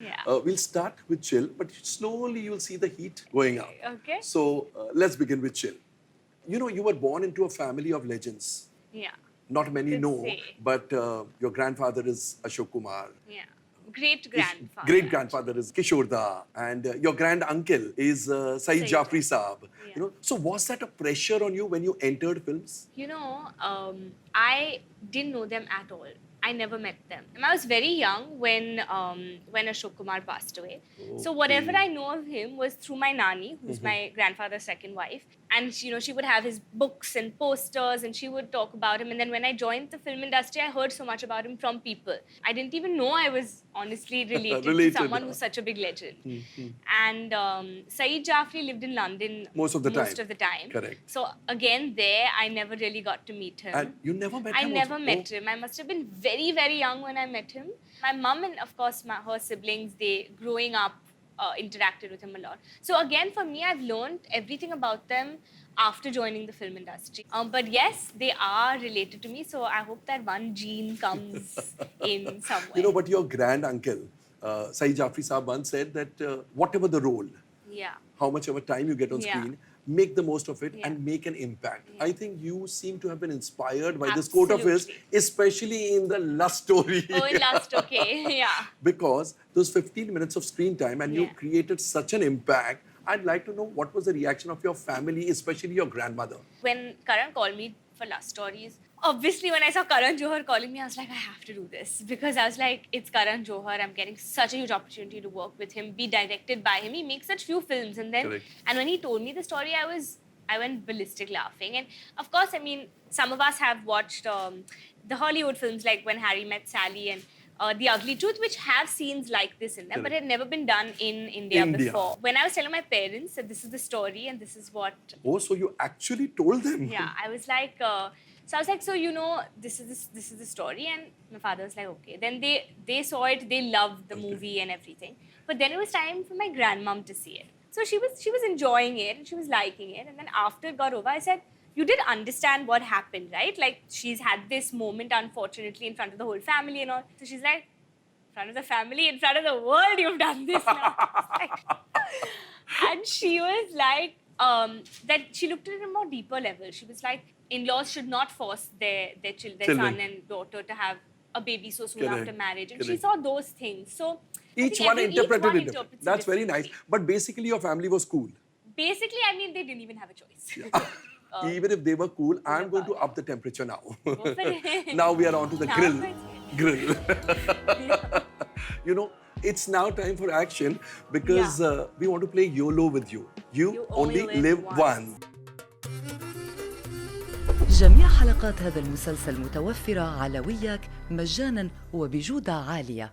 Yeah. We'll start with chill, but slowly you'll see the heat going up. Okay. So let's begin with chill. You know, you were born into a family of legends. Yeah. Not many Could know, say. but your grandfather is Ashok Kumar. Yeah. Great grandfather. Great grandfather is Kishorda, and your grand uncle is Saeed Saeed Jafri Saab. Yeah. You know, so was that a pressure on you when you entered films? You know, I didn't know them at all. I never met them. And I was very young when Ashok Kumar passed away. So whatever Okay. I know of him was through my nani, who's my grandfather's second wife. And you know, she would have his books and posters, and she would talk about him. And then when I joined the film industry, I heard so much about him from people. I didn't even know I was honestly related to Related, someone huh? who's such a big legend. And Saeed Jafri lived in London Most of the time. Correct. So again, there I never really got to meet him. And you never met I him never also? met him. I must have been very, very young when I met him. My mum and, of course, her siblings, they, growing up, interacted with him a lot. So again, for me, I've learned everything about them after joining the film industry. But yes, they are related to me, so I hope that one gene comes in somewhere. You know, but your grand uncle, Saeed Jafri Saab, once said that whatever the role, Yeah. how much ever time you get on Yeah. screen, make the most of it Yeah. and make an impact. I think you seem to have been inspired by this quote of his, Absolutely. especially in the lust story. Oh, in last, okay, yeah. Because those 15 minutes of screen time and you Yeah. created such an impact. I'd like to know what was the reaction of your family, especially your grandmother. When Karan called me for Lust Stories, obviously when I saw Karan Johar calling me, I was like, I have to do this. Because I was like, it's Karan Johar, I'm getting such a huge opportunity to work with him, be directed by him. He makes such few films. And then, Correct. and when he told me the story, I went ballistic laughing. And of course, I mean, some of us have watched the Hollywood films like When Harry Met Sally and The Ugly Truth, which have scenes like this in them, but had never been done in India before. When I was telling my parents that this is the story and this is what Oh, so you actually told them? yeah, I was like, so I was like, so you know, this is the story, and my father was like, okay. Then they saw it, they loved the movie and everything. But then it was time for my grandmom to see it. So she was enjoying it and she was liking it. And then after it got over, I said, you did understand what happened, right? Like she's had this moment, unfortunately, in front of the whole family and all. So she's like, in front of the family, in front of the world, you've done this now. And she was like, that she looked at it on a more deeper level. She was like, in-laws should not force their Children. son and daughter to have a baby so soon Correct. after marriage. And she Correct. saw those things. So I Each think one interpreted it. interprets That's very nice. differently. But basically, your family was cool. Basically, I mean, they didn't even have a choice. Even if they were cool, I'm going to up the temperature now. Go for it. Now we are on to the Now grill. it's- Grill. You know, it's now time for action because we want to play YOLO with you. You only live once. جميع حلقات هذا المسلسل متوفرة على وياك مجانا وبجودة عالية.